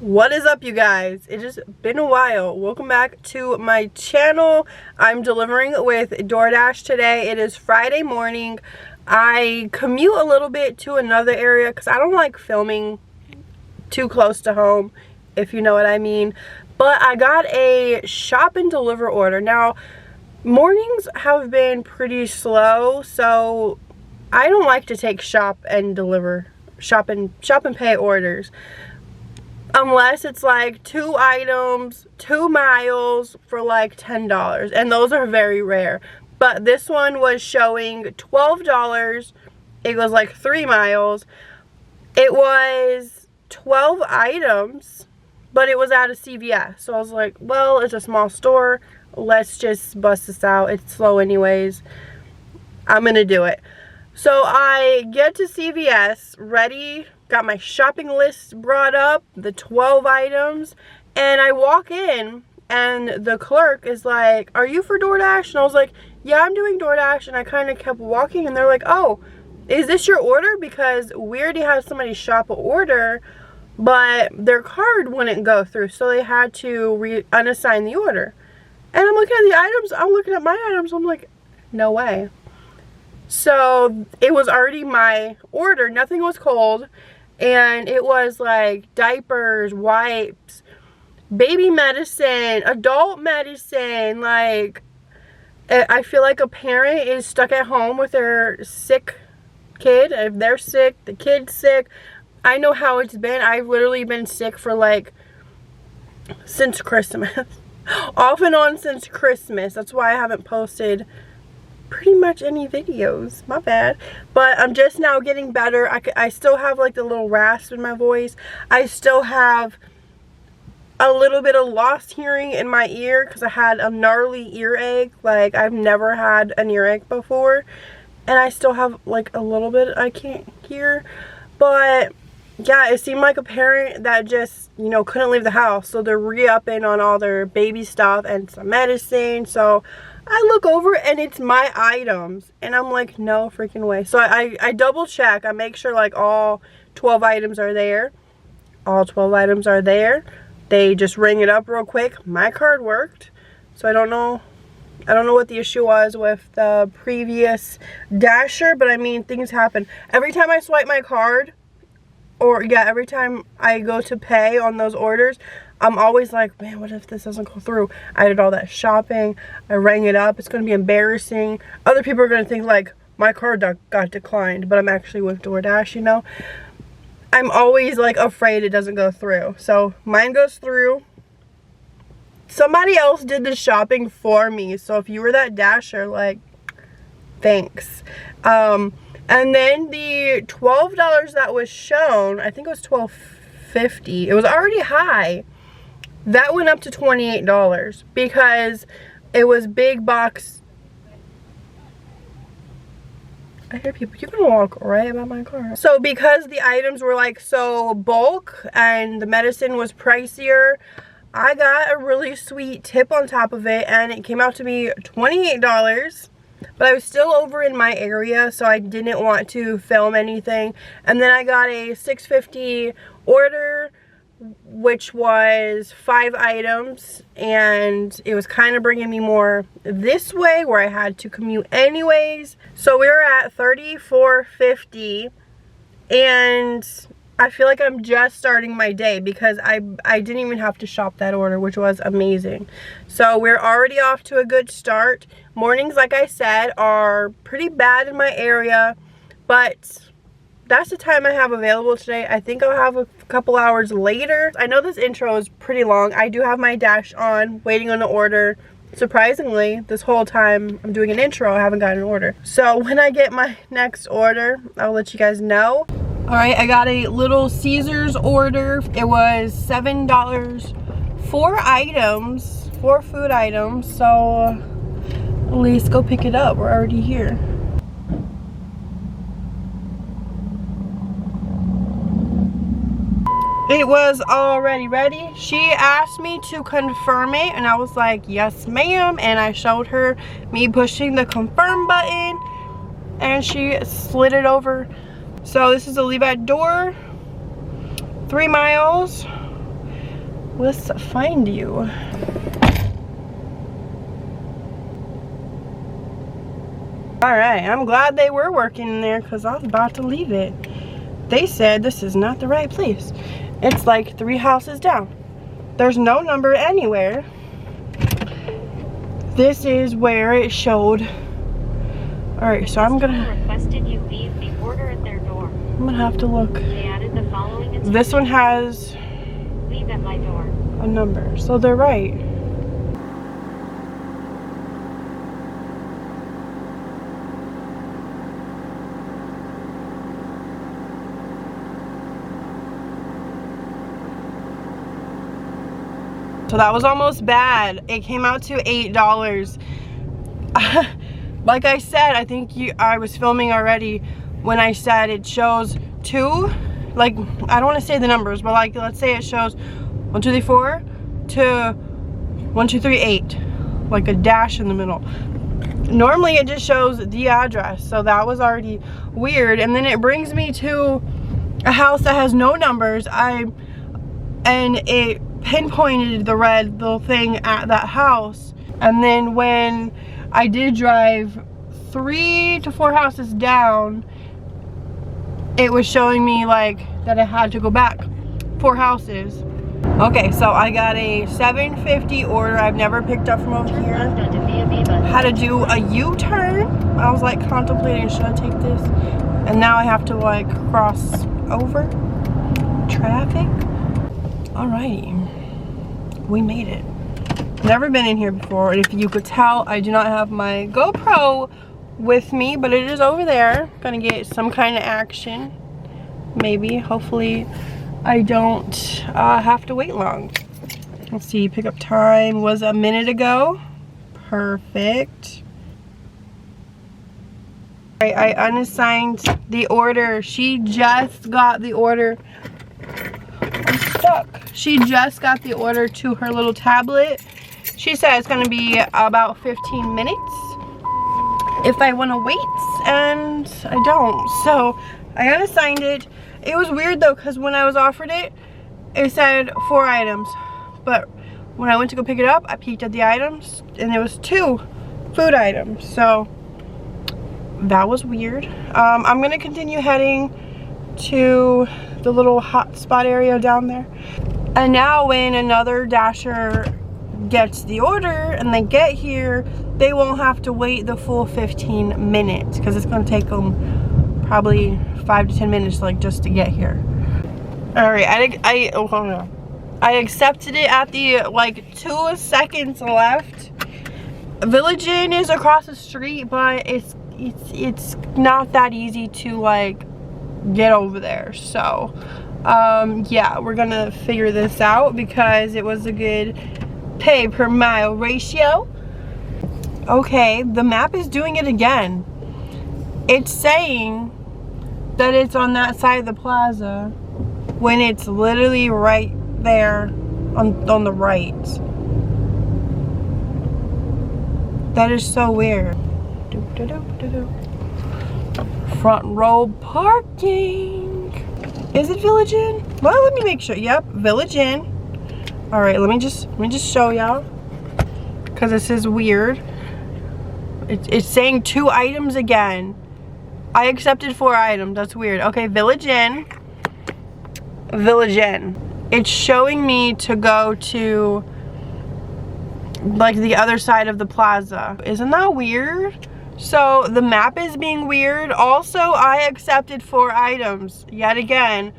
What is up, you guys? It's just been a while. Welcome back to my channel. I'm delivering with DoorDash today. It is Friday morning. I commute a little bit to another area because I don't like filming too close to home, if you know what I mean. But I got a shop and deliver order. Now, mornings have been pretty slow, so I don't like to take shop and pay orders. Unless it's like 2 items, 2 miles for like $10. And those are very rare. But this one was showing $12. It was like 3 miles. It was 12 items, but it was at a CVS. So I was like, well, it's a small store. Let's just bust this out. It's slow anyways. I'm gonna do it. So I get to CVS, ready, got my shopping list brought up, the 12 items, and I walk in and the clerk is like, are you for DoorDash? And I was like, yeah, I'm doing DoorDash. And I kind of kept walking and they're like, oh, is this your order? Because we already had somebody shop an order, but their card wouldn't go through, so they had to unassign the order. And I'm looking at the items, I'm looking at my items, I'm like, no way. So it was already my order, nothing was cold, and it was like diapers, wipes, baby medicine, adult medicine. Like, I feel like a parent is stuck at home with their sick kid. If they're sick, the kid's sick. I know how it's been. I've literally been sick for like since Christmas. Off and on since Christmas. That's why I haven't posted pretty much any videos, my bad. But I'm just now getting better. I still have like the little rasp in my voice. I still have a little bit of lost hearing in my ear because I had a gnarly earache. Like, I've never had an earache before, and I still have like a little bit I can't hear. But yeah, it seemed like a parent that just, you know, couldn't leave the house, so they're re-upping on all their baby stuff and some medicine. So I look over and it's my items, and I'm like, no freaking way. So I double check. I make sure like all 12 items are there. All 12 items are there. They just ring it up real quick. My card worked. So I don't know what the issue was with the previous Dasher, but I mean, things happen. Every time I swipe my card, or yeah, every time I go to pay on those orders, I'm always like, man, what if this doesn't go through? I did all that shopping, I rang it up, it's going to be embarrassing. Other people are going to think like, my card got declined, but I'm actually with DoorDash, you know? I'm always like afraid it doesn't go through. So mine goes through. Somebody else did the shopping for me, so if you were that Dasher, like, thanks. And then the $12 that was shown, I think it was $12.50. It was already high. That went up to $28 because it was big box. I hear people. You're gonna walk right by my car. So because the items were like so bulk and the medicine was pricier, I got a really sweet tip on top of it, and it came out to be $28. But I was still over in my area, so I didn't want to film anything. And then I got a $6.50 order, which was 5 items, and it was kind of bringing me more this way where I had to commute anyways. So we were at $34.50, and I feel like I'm just starting my day because I didn't even have to shop that order, which was amazing. So we're already off to a good start. Mornings, like I said, are pretty bad in my area, but that's the time I have available today. I think I'll have a couple hours later. I know this intro is pretty long. I do have my dash on, waiting on the order. Surprisingly, this whole time I'm doing an intro, I haven't gotten an order. So when I get my next order, I'll let you guys know. Alright, I got a Little Caesars order. It was $7. 4 items, 4 food items. So at least go pick it up. We're already here. It was already ready. She asked me to confirm it, and I was like, yes ma'am, and I showed her me pushing the confirm button, and she slid it over. So this is a leave at door, 3 miles. Let's find you. Alright, I'm glad they were working in there because I was about to leave it. They said this is not the right place. It's like 3 houses down. There's no number anywhere. This is where it showed. Alright, so I'm gonna requested you leave the order at their door. I'm gonna have to look. They added the following. This one has leave at my door. A number, so they're right. So that was almost bad. It came out to $8. Like I said, I think I was filming already when I said it shows 2. Like, I don't want to say the numbers, but like, let's say it shows 1, 2, 3, 4 to 1, 2, 3, 8. Like a dash in the middle. Normally it just shows the address, so that was already weird. And then it brings me to a house that has no numbers. And it pinpointed the red little thing at that house. And then when I did drive 3 to 4 houses down, it was showing me like that I had to go back 4 houses. Okay, so I got a $7.50 order I've never picked up from over here. Had to do a U-turn. I was like contemplating, should I take this? And now I have to like cross over traffic. Alrighty, we made it. Never been in here before, and if you could tell, I do not have my GoPro with me, but it is over there. Gonna get some kind of action, maybe. Hopefully I don't have to wait long. Let's see, pickup time was a minute ago. Perfect. I unassigned the order. She just got the order. I'm stuck. She just got the order to her little tablet. She said it's gonna be about 15 minutes if I want to wait, and I don't. So I unassigned it. It was weird though, because when I was offered it, it said 4 items. But when I went to go pick it up, I peeked at the items and there was 2 food items. So that was weird. I'm gonna continue heading to the little hot spot area down there. And now when another Dasher gets the order and they get here, they won't have to wait the full 15 minutes because it's going to take them probably 5 to 10 minutes like just to get here. All right, I accepted it at the like 2 seconds left. Village Inn is across the street, but it's not that easy to like get over there. So yeah, we're gonna figure this out because it was a good pay per mile ratio. Okay, the map is doing it again. It's saying that it's on that side of the plaza when it's literally right there on the right. That is so weird. Front row parking. Is it Village Inn? Well, let me make sure. Yep, Village Inn. All right, let me just show y'all because this is weird. It's saying 2 items again. I accepted 4 items. That's weird. Okay, Village Inn. Village Inn. It's showing me to go to like the other side of the plaza. Isn't that weird? So the map is being weird. Also, I accepted 4 items yet again,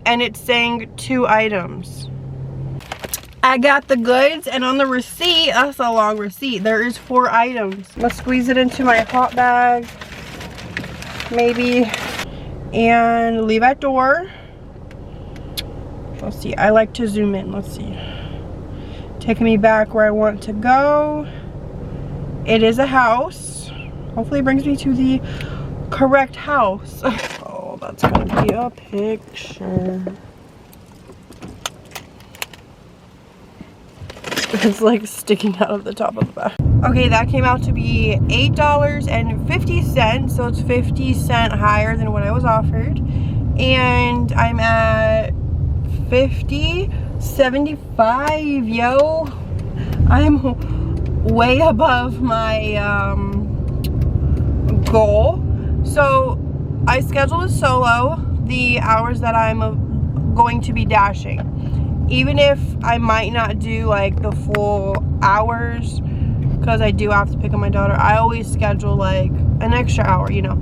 and it's saying 2 items. I got the goods, and on the receipt, that's a long receipt, there is 4 items. Let's squeeze it into my hot bag, maybe, and leave at door. Let's see, I like to zoom in. Let's see. Taking me back where I want to go. It is a house. Hopefully it brings me to the correct house. Oh, that's gonna be a picture. It's like sticking out of the top of the bag. Okay, that came out to be $8.50, so it's 50 cents higher than what I was offered. And I'm at 50 $75, yo. I'm way above my goal. So I scheduled a solo the hours that I'm going to be dashing, even if I might not do like the full hours, because I do have to pick up my daughter. I always schedule like an extra hour, you know.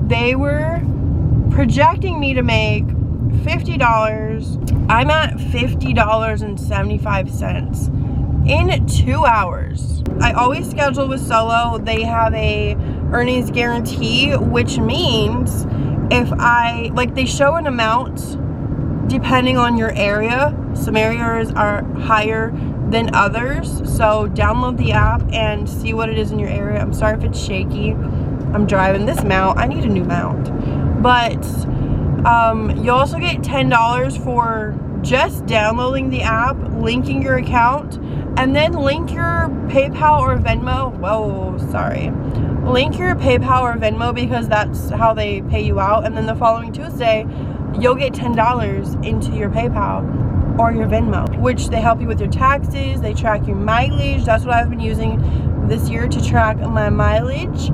They were projecting me to make $50. I'm at $50.75 in 2 hours. I always schedule with solo. They have a earnings guarantee, which means if I, like, they show an amount depending on your area. Some areas are higher than others, so download the app and see what it is in your area. I'm sorry if it's shaky. I'm driving this mount. I need a new mount. But you also get $10 for just downloading the app, linking your account, and then link your PayPal or Venmo. Whoa, sorry. Link your PayPal or Venmo, because that's how they pay you out. And then the following Tuesday, you'll get $10 into your PayPal or your Venmo, which they help you with your taxes. They track your mileage. That's what I've been using this year to track my mileage,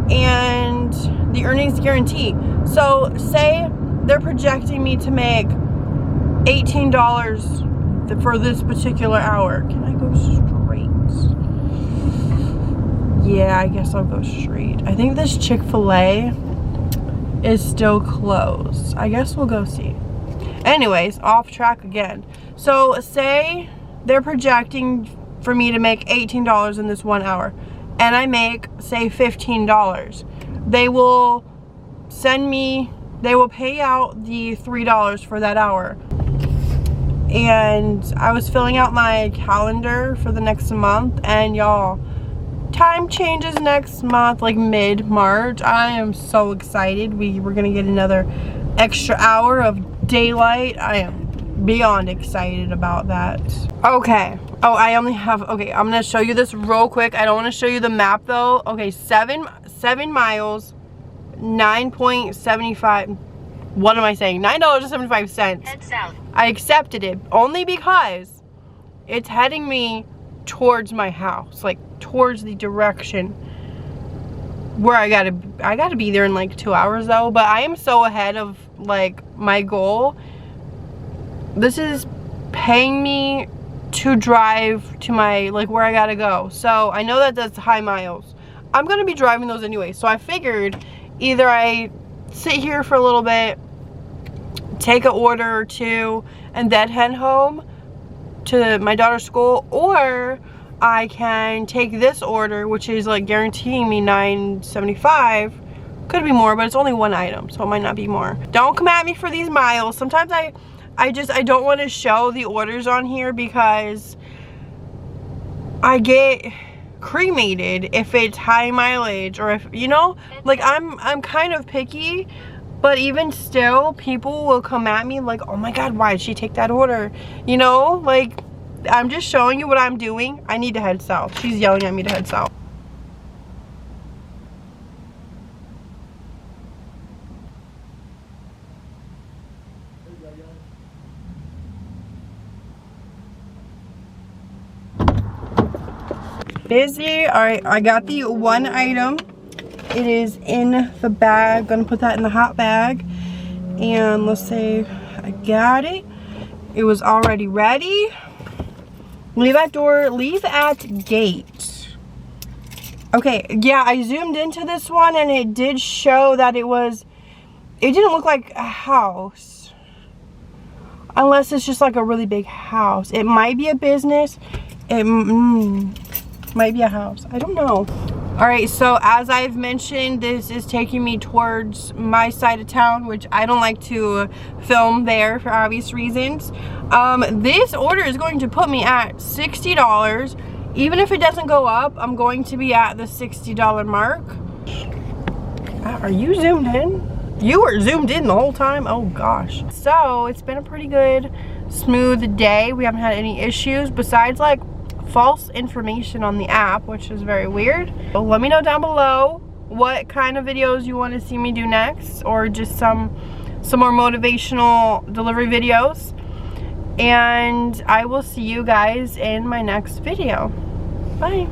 and the earnings guarantee. So say they're projecting me to make $18 for this particular hour. Can I go straight? Yeah, I guess I'll go straight. I think this Chick-fil-A is still closed. I guess we'll go see. Anyways, off track again. So say they're projecting for me to make $18 in this 1 hour, and I make, say, $15. They will send me, they will pay out the $3 for that hour. And I was filling out my calendar for the next month, and y'all, time changes next month, like mid-March. I am so excited. We're gonna get another extra hour of daylight. I am beyond excited about that. Okay. Oh, I only have, okay, I'm gonna show you this real quick. I don't want to show you the map though. Okay, 7 miles, 9.75. What am I saying? $9.75. Head south. I accepted it only because it's heading me towards my house, like towards the direction where I gotta be there in like 2 hours though. But I am so ahead of like my goal. This is paying me to drive to my, like, where I gotta go. So I know that that's high miles. I'm gonna be driving those anyway. So I figured either I sit here for a little bit, take an order or two, and then head home to my daughter's school, or I can take this order, which is like guaranteeing me $9.75. Could be more, but it's only one item, so it might not be more. Don't come at me for these miles. Sometimes I don't want to show the orders on here because I get cremated if it's high mileage, or if, you know, like I'm kind of picky. But even still, people will come at me like, oh my God, why did she take that order? You know, like, I'm just showing you what I'm doing. I need to head south. She's yelling at me to head south. Busy. All right, I got the one item. It is in the bag. Gonna put that in the hot bag. And let's say I got it. It was already ready. Leave at door, leave at gate. Okay, yeah, I zoomed into this one and it did show that it didn't look like a house. Unless it's just like a really big house. It might be a business. It might be a house. I don't know. Alright, so as I've mentioned, this is taking me towards my side of town, which I don't like to film there for obvious reasons. This order is going to put me at $60. Even if it doesn't go up, I'm going to be at the $60 mark. Are you zoomed in? You were zoomed in the whole time? Oh gosh. So it's been a pretty good, smooth day. We haven't had any issues besides like false information on the app, which is very weird. So let me know down below what kind of videos you want to see me do next, or just some more motivational delivery videos. and I will see you guys in my next video. Bye.